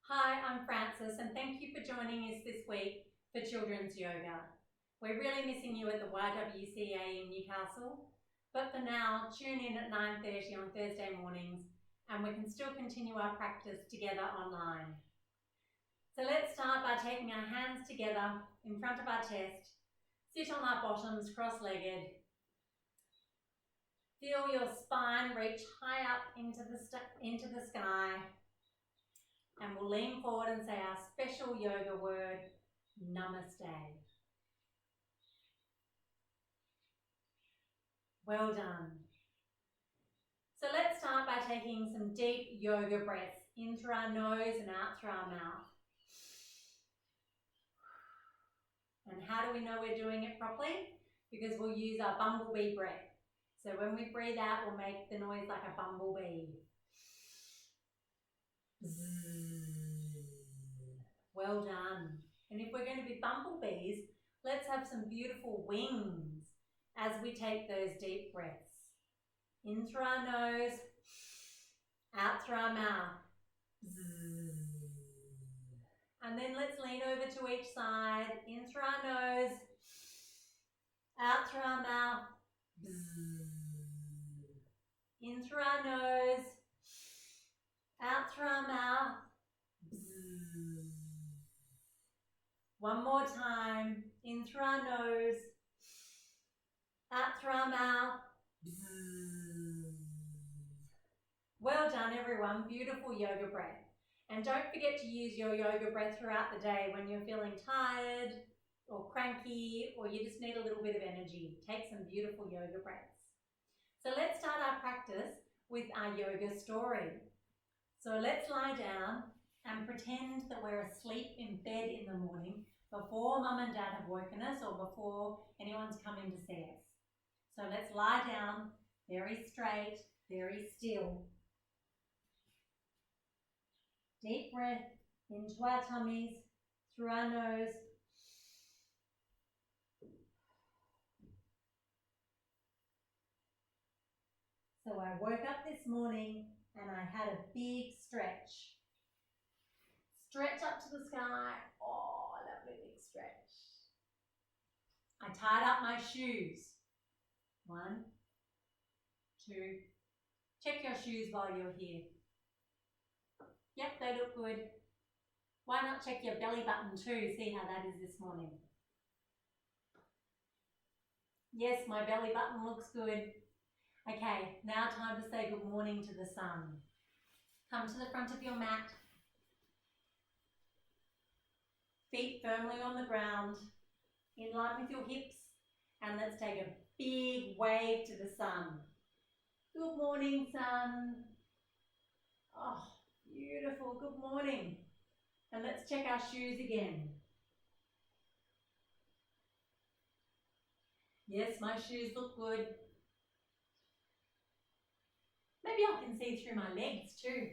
Hi, I'm Frances and thank you for joining us this week for Children's Yoga. We're really missing you at the YWCA in Newcastle, but for now, tune in at 9:30 on Thursday mornings and we can still continue our practice together online. So let's start by taking our hands together in front of our chest, sit on our bottoms cross-legged. Feel your spine reach high up into the sky. And we'll lean forward and say our special yoga word, Namaste. Well done. So let's start by taking some deep yoga breaths in through our nose and out through our mouth. And how do we know we're doing it properly? Because we'll use our bumblebee breath. So when we breathe out, we'll make the noise like a bumblebee. Well done. And if we're going to be bumblebees, let's have some beautiful wings as we take those deep breaths. In through our nose, out through our mouth. And then let's lean over to each side. In through our nose, out through our mouth. In through our nose, out through our mouth. One more time. In through our nose, out through our mouth. Well done, everyone. Beautiful yoga breath. And don't forget to use your yoga breath throughout the day when you're feeling tired or cranky or you just need a little bit of energy. Take some beautiful yoga breaths. So let's start our practice with our yoga story. So let's lie down and pretend that we're asleep in bed in the morning before mum and dad have woken us or before anyone's come in to see us. So let's lie down very straight, very still. Deep breath into our tummies, through our nose. So I woke up this morning and I had a big stretch. Stretch up to the sky. Oh, lovely big stretch. I tied up my shoes. 1, 2. Check your shoes while you're here. Yep, they look good. Why not check your belly button too? See how that is this morning. Yes, my belly button looks good. Okay, now time to say good morning to the sun. Come to the front of your mat. Feet firmly on the ground, in line with your hips. And let's take a big wave to the sun. Good morning, sun. Oh, beautiful. Good morning. And let's check our shoes again. Yes, my shoes look good. Maybe I can see through my legs too.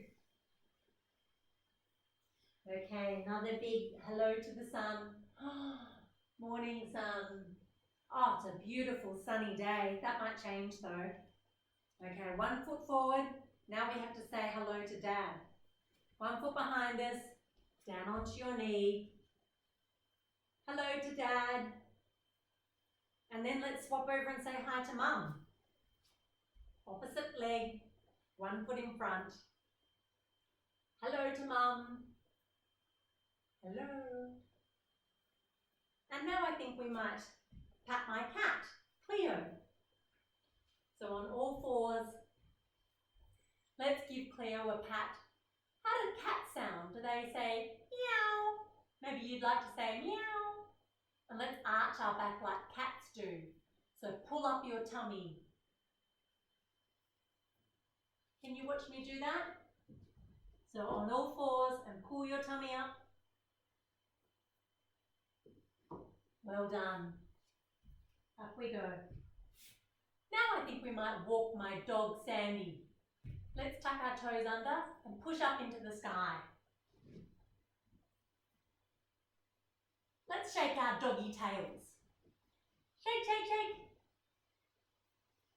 Okay, another big hello to the sun. Morning, sun. Oh, it's a beautiful sunny day. That might change though. Okay, 1 foot forward. Now we have to say hello to dad. 1 foot behind us, down onto your knee. Hello to dad. And then let's swap over and say hi to mum. Opposite leg, 1 foot in front. Hello to mum. Hello. And now I think we might pat my cat, Cleo. So on all fours, let's give Cleo a pat. How do cats sound? Do they say meow? Maybe you'd like to say meow. And let's arch our back like cats do. So pull up your tummy. Can you watch me do that? So on all fours and pull your tummy up. Well done. Up we go. Now I think we might walk my dog Sandy. Let's tuck our toes under and push up into the sky. Let's shake our doggy tails. Shake, shake, shake.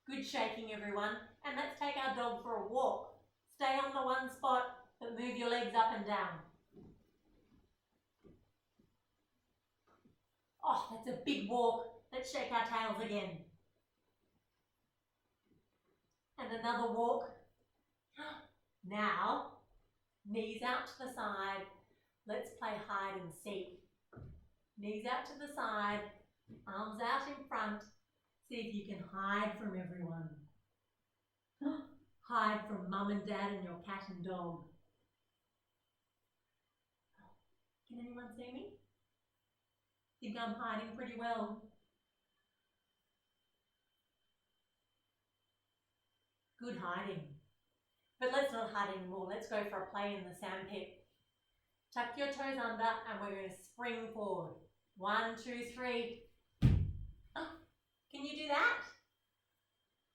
Good shaking, everyone. And let's take our dog for a walk. Stay on the one spot, but move your legs up and down. Oh, that's a big walk. Let's shake our tails again. And another walk. Now, knees out to the side. Let's play hide and seek. Knees out to the side, arms out in front. See if you can hide from everyone. Hide from mum and dad and your cat and dog. Can anyone see me? Think I'm hiding pretty well. Good hiding. But let's not hide anymore. Let's go for a play in the sandpit. Tuck your toes under and we're going to spring forward. 1, 2, 3. Oh, can you do that?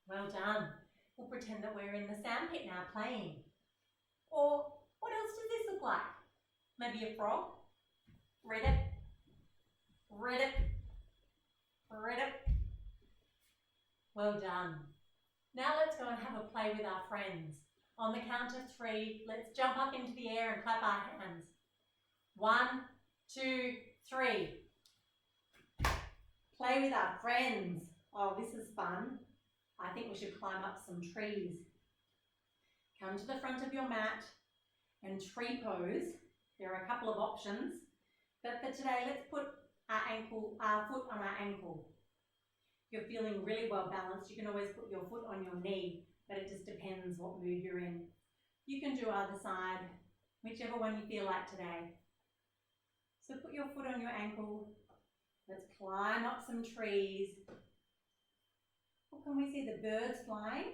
Well done. We'll pretend that we're in the sandpit now playing. Or what else does this look like? Maybe a frog? Read it. Read it. Read it. Well done. Now let's go and have a play with our friends. On the count of 3, let's jump up into the air and clap our hands. 1, 2, 3. Play with our friends. Oh, this is fun. I think we should climb up some trees. Come to the front of your mat and tree pose. There are a couple of options, but for today, let's put our foot on our ankle. If you're feeling really well balanced, you can always put your foot on your knee, but it just depends what mood you're in. You can do either side, whichever one you feel like today. So put your foot on your ankle. Let's climb up some trees. Oh, can we see the birds flying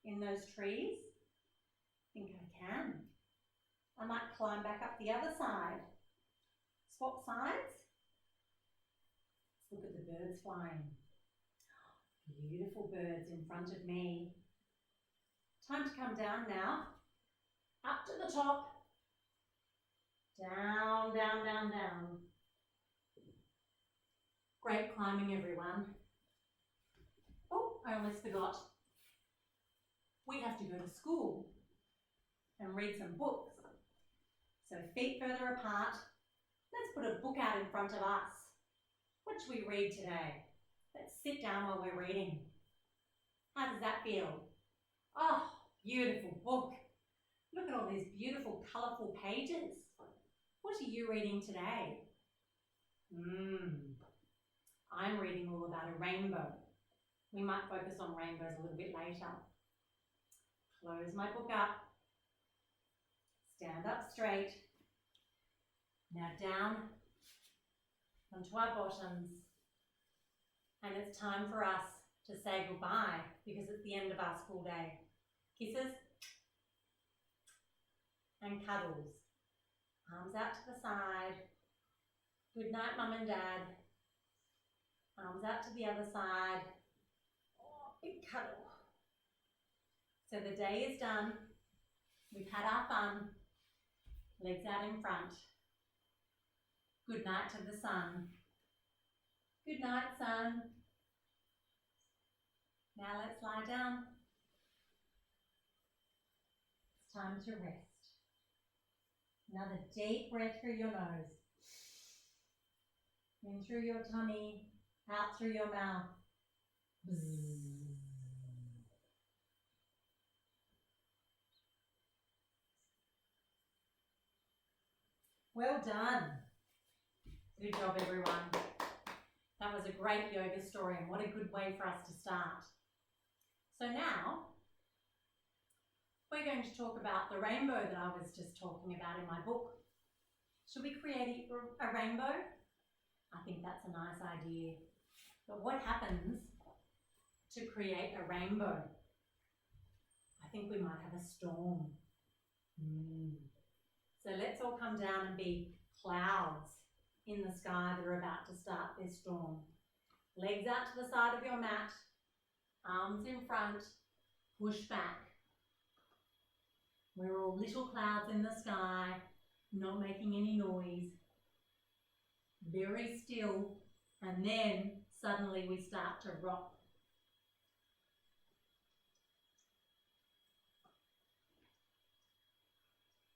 in those trees? I think I can. I might climb back up the other side. Swap sides. Let's look at the birds flying. Beautiful birds in front of me. Time to come down now. Up to the top. Down, down, down, down. Great climbing, everyone. Oh, I almost forgot. We have to go to school and read some books. So feet further apart. Let's put a book out in front of us. What should we read today? Let's sit down while we're reading. How does that feel? Oh, beautiful book. Look at all these beautiful, colourful pages. What are you reading today? I'm reading all about a rainbow. We might focus on rainbows a little bit later. Close my book up. Stand up straight. Now down onto our bottoms. And it's time for us to say goodbye because it's the end of our school day. Kisses and cuddles. Arms out to the side. Good night, mum and dad. Arms out to the other side. Oh, big cuddle. So the day is done. We've had our fun. Legs out in front. Good night to the sun. Good night, sun. Now let's lie down. It's time to rest. Another deep breath through your nose. In through your tummy, out through your mouth. Bzzz. Well done. Good job, everyone. That was a great yoga story and what a good way for us to start. So now, we're going to talk about the rainbow that I was just talking about in my book. Should we create a rainbow? I think that's a nice idea. But what happens to create a rainbow? I think we might have a storm. So let's all come down and be clouds in the sky that are about to start this storm. Legs out to the side of your mat, arms in front, push back. We're all little clouds in the sky, not making any noise. Very still, and then suddenly we start to rock.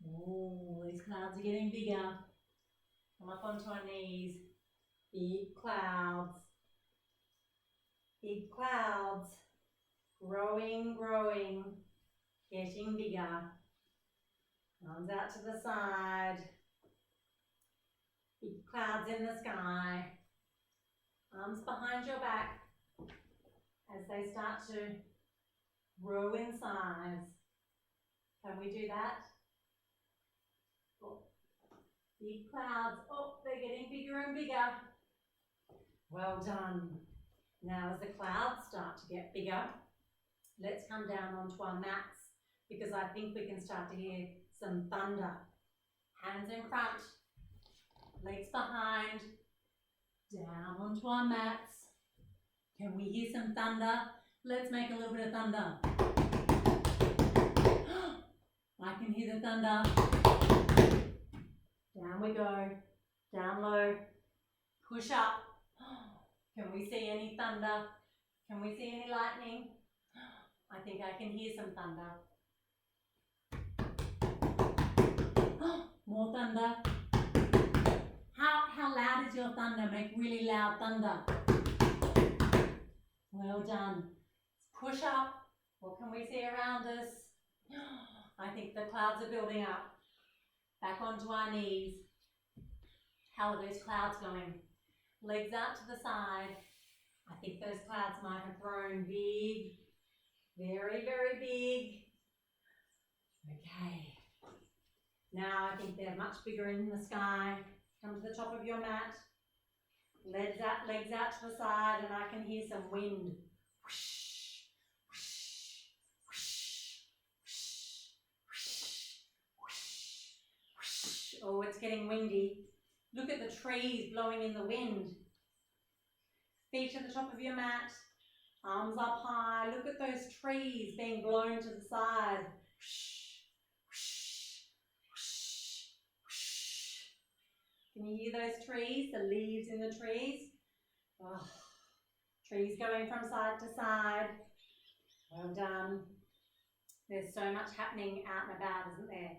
Oh, these clouds are getting bigger. Come up onto our knees. Big clouds. Big clouds. Growing, growing. Getting bigger. Arms out to the side. Big clouds in the sky. Arms behind your back as they start to grow in size. Can we do that? Oh. Big clouds. Oh, they're getting bigger and bigger. Well done. Now as the clouds start to get bigger, let's come down onto our mats because I think we can start to hear some thunder. Hands in front, legs behind, down onto our mats. Can we hear some thunder? Let's make a little bit of thunder. I can hear the thunder. Down we go, down low, push up. Can we see any thunder? Can we see any lightning? I think I can hear some thunder. More thunder. How loud is your thunder? Make really loud thunder. Well done. Push up. What can we see around us? I think the clouds are building up. Back onto our knees. How are those clouds going? Legs out to the side. I think those clouds might have grown big. Very, very big. Okay. Now I think they're much bigger in the sky. Come to the top of your mat. Legs out to the side, and I can hear some wind. Whoosh, whoosh, whoosh, whoosh, whoosh, whoosh. Oh, it's getting windy. Look at the trees blowing in the wind. Feet to the top of your mat. Arms up high. Look at those trees being blown to the side. Whoosh, whoosh, whoosh, whoosh. Can you hear those trees? The leaves in the trees? Oh, trees going from side to side. Well done. There's so much happening out and about, isn't there?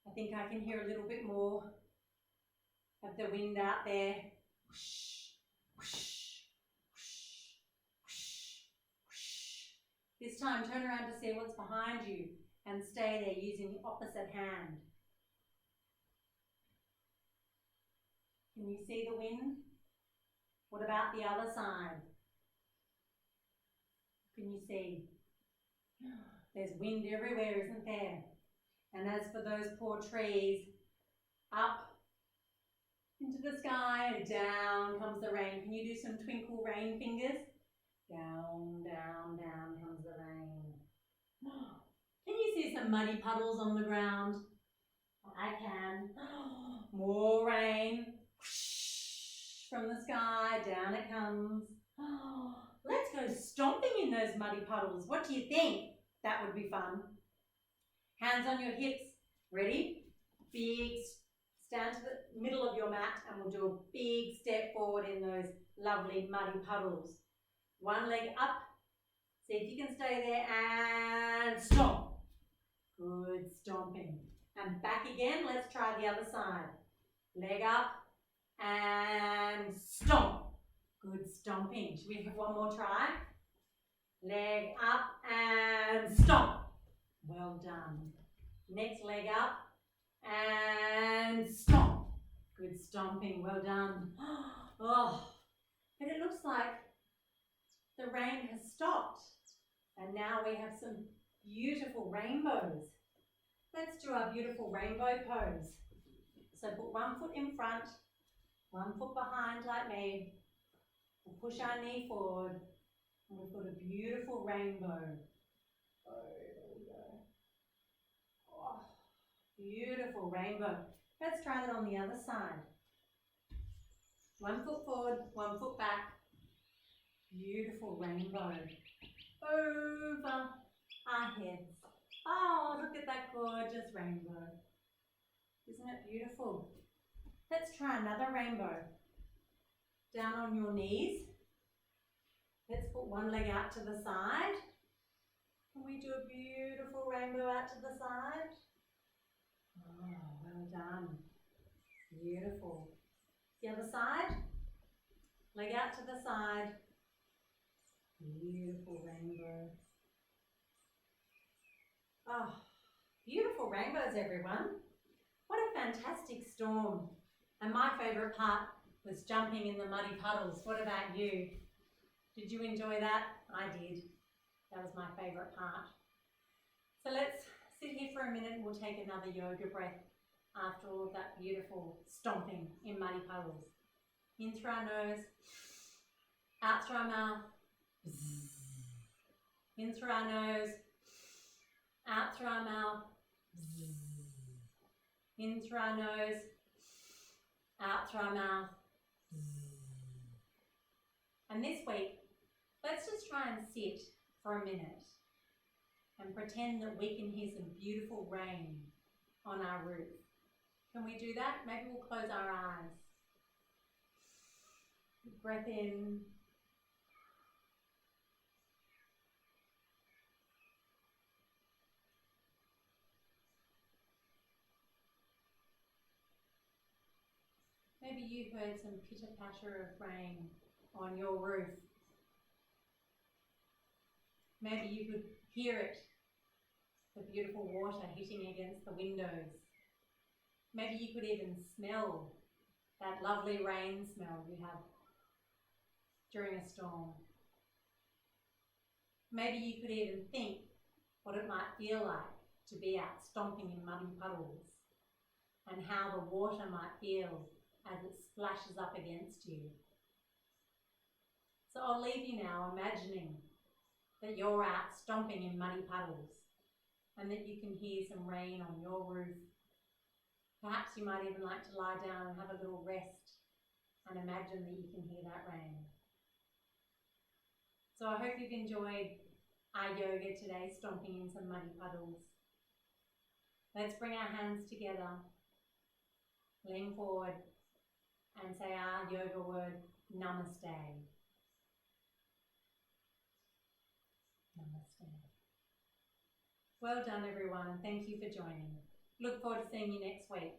I think I can hear a little bit more of the wind out there. Whoosh, whoosh, whoosh, whoosh, whoosh. This time turn around to see what's behind you and stay there using the opposite hand. Can you see the wind? What about the other side? Can you see? There's wind everywhere, isn't there? And as for those poor trees, up into the sky and down comes the rain. Can you do some twinkle rain fingers? Down, down, down comes the rain. Can you see some muddy puddles on the ground? I can. More rain. From the sky, down it comes. Let's go stomping in those muddy puddles. What do you think? That would be fun. Hands on your hips. Ready? Big. Stand to the middle of your mat and we'll do a big step forward in those lovely muddy puddles. One leg up. See if you can stay there and stomp. Good stomping. And back again. Let's try the other side. Leg up and stomp. Good stomping. Should we have one more try? Leg up and stomp. Well done. Next leg up and stomp. Good stomping. Well done. Oh, but it looks like the rain has stopped. And now we have some beautiful rainbows. Let's do our beautiful rainbow pose. So put one foot in front, one foot behind like me. We'll push our knee forward. And we've got a beautiful rainbow. Oh, there we go. Oh, beautiful rainbow. Let's try that on the other side. One foot forward, one foot back. Beautiful rainbow. Over our heads. Oh, look at that gorgeous rainbow. Isn't it beautiful? Let's try another rainbow. Down on your knees. Let's put one leg out to the side. Can we do a beautiful rainbow out to the side? Oh, well done. Beautiful. The other side. Leg out to the side. Beautiful rainbow. Oh, beautiful rainbows, everyone. What a fantastic storm. And my favourite part was jumping in the muddy puddles. What about you? Did you enjoy that? I did. That was my favourite part. So let's sit here for a minute and we'll take another yoga breath after all of that beautiful stomping in muddy puddles. In through our nose, out through our mouth. In through our nose, out through our mouth. In through our nose, out through our mouth. And this week, let's just try and sit for a minute and pretend that we can hear some beautiful rain on our roof. Can we do that? Maybe we'll close our eyes. Breath in. Maybe you heard some pitter-patter of rain on your roof. Maybe you could hear it, the beautiful water hitting against the windows. Maybe you could even smell that lovely rain smell you have during a storm. Maybe you could even think what it might feel like to be out stomping in muddy puddles and how the water might feel as it splashes up against you. So I'll leave you now imagining that you're out stomping in muddy puddles and that you can hear some rain on your roof. Perhaps you might even like to lie down and have a little rest and imagine that you can hear that rain. So I hope you've enjoyed our yoga today, stomping in some muddy puddles. Let's bring our hands together, lean forward and say our yoga word, Namaste. Namaste. Well done, everyone. Thank you for joining. Look forward to seeing you next week.